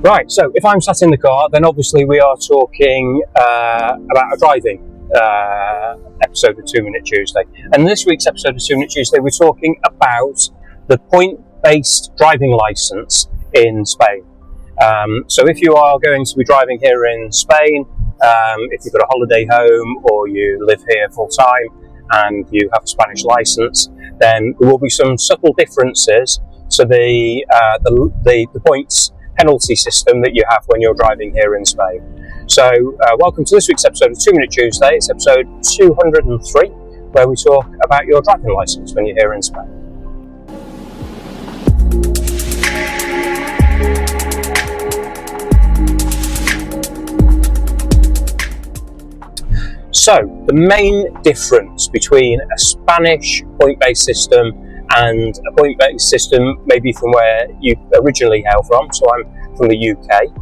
Right, so if I'm sat in the car, then obviously we are talking about a driving episode of 2 Minute Tuesday. And this week's episode of 2 Minute Tuesday, we're talking about the point-based driving licence in Spain. So if you are going to be driving here in Spain, if you've got a holiday home or you live here full time and you have a Spanish licence, then there will be some subtle differences to the points penalty system that you have when you're driving here in Spain. So welcome to this week's episode of 2 Minute Tuesday. It's episode 203, where we talk about your driving licence when you're here in Spain. So the main difference between a Spanish point-based system and a point-based system, maybe from where you originally hail from, so I'm from the UK,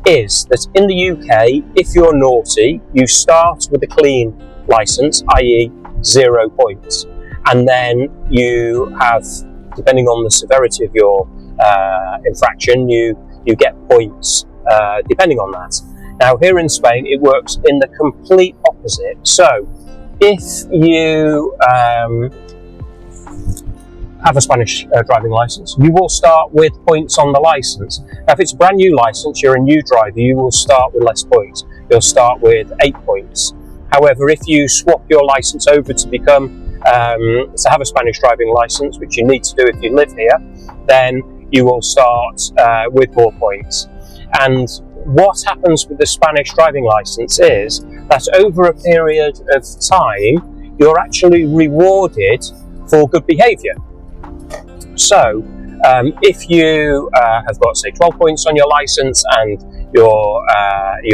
is that in the UK, if you're naughty, you start with a clean licence, i.e. 0 points, and then you have, depending on the severity of your infraction, you get points depending on that. Now here in Spain, it works in the complete opposite. So if you have a Spanish driving licence, you will start with points on the licence. Now if it's a brand new licence, you're a new driver, you will start with less points. You'll start with 8 points. However, if you swap your licence over to become to have a Spanish driving licence, which you need to do if you live here, then you will start with 4 points. And what happens with the Spanish driving licence is that over a period of time, you're actually rewarded for good behaviour. So, if you have got, say, 12 points on your licence and you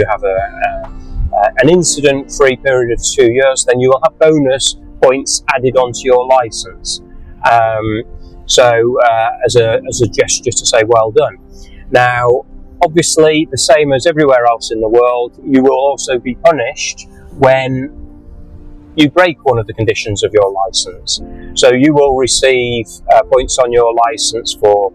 have an incident-free period of 2 years, then you will have bonus points added onto your licence. As a gesture to say well done. Now, obviously, the same as everywhere else in the world, you will also be punished when you break one of the conditions of your licence. So you will receive points on your licence for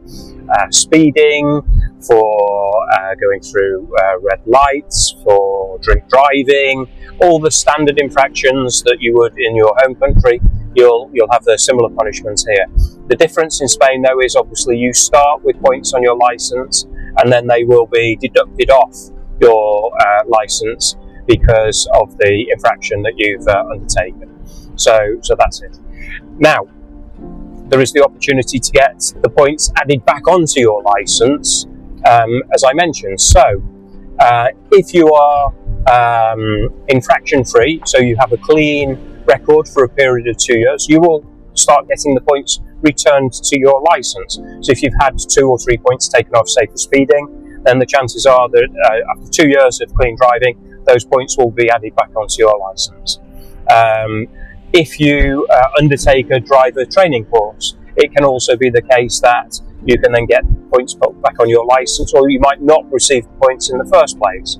speeding, for going through red lights, for drink driving, all the standard infractions that you would in your home country. You'll have the similar punishments here. The difference in Spain, though, is obviously you start with points on your licence and then they will be deducted off your licence because of the infraction that you've undertaken. So that's it. Now, there is the opportunity to get the points added back onto your licence, as I mentioned. So, if you are infraction-free, so you have a clean record for a period of 2 years, you will start getting the points returned to your licence. So if you've had 2 or 3 points taken off, say, for speeding, then the chances are that after 2 years of clean driving, those points will be added back onto your licence. If you undertake a driver training course, it can also be the case that you can then get points put back on your licence, or you might not receive points in the first place.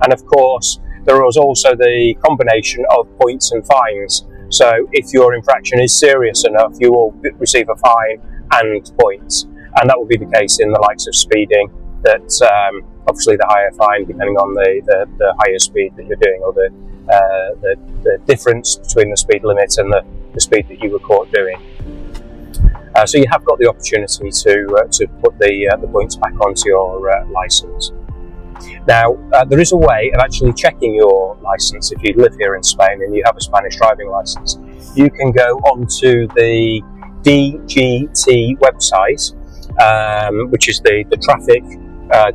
And of course, there is also the combination of points and fines. So if your infraction is serious enough, you will receive a fine and points. And that will be the case in the likes of speeding, that obviously the higher fine depending on the higher speed that you're doing, or the difference between the speed limit and the speed that you were caught doing. So you have got the opportunity to put the points back onto your licence. Now, there is a way of actually checking your licence if you live here in Spain and you have a Spanish driving licence. You can go onto the DGT website, which is the traffic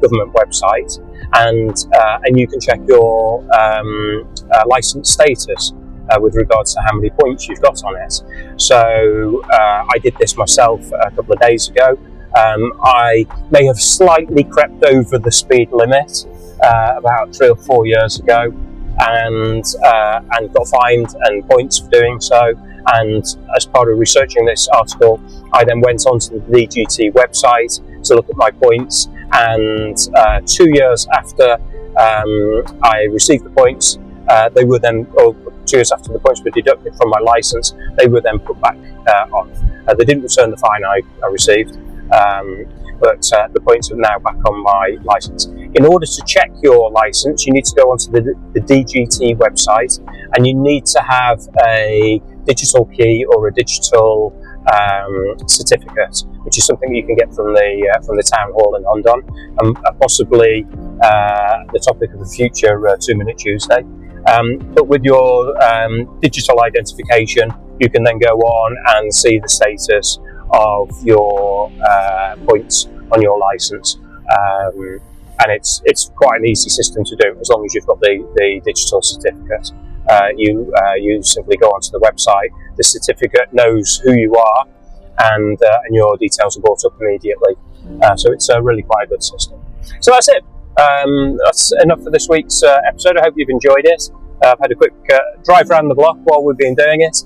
government website, and you can check your licence status with regards to how many points you've got on it. So I did this myself a couple of days ago. I may have slightly crept over the speed limit about 3 or 4 years ago, and got fined and points for doing so. And as part of researching this article, I then went onto the DGT website to look at my points, and 2 years after I received the points, they were then, 2 years after the points were deducted from my licence, they were then put back on. They didn't return the fine I received, but the points are now back on my licence. In order to check your licence, you need to go onto the DGT website, and you need to have a digital key or a digital certificate, which is something you can get from the town hall in Hondon, and possibly the topic of the future 2 Minute Tuesday. But with your digital identification, you can then go on and see the status of your points on your licence, and it's quite an easy system to do as long as you've got the digital certificate. You simply go onto the website. The certificate knows who you are, and your details are brought up immediately. So it's really quite a good system. So that's it. That's enough for this week's episode. I hope you've enjoyed it. I've had a quick drive around the block while we've been doing it.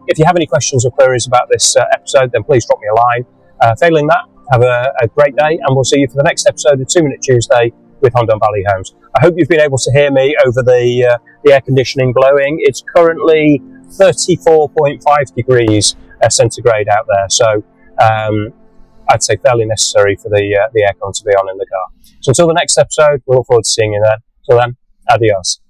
If you have any questions or queries about this episode, then please drop me a line. Failing that, have a great day, and we'll see you for the next episode of 2 Minute Tuesday with Hondon Valley Homes. I hope you've been able to hear me over the air conditioning blowing. It's currently 34.5 degrees centigrade out there, so I'd say fairly necessary for the aircon to be on in the car. So until the next episode, we look forward to seeing you then. Till then, adios.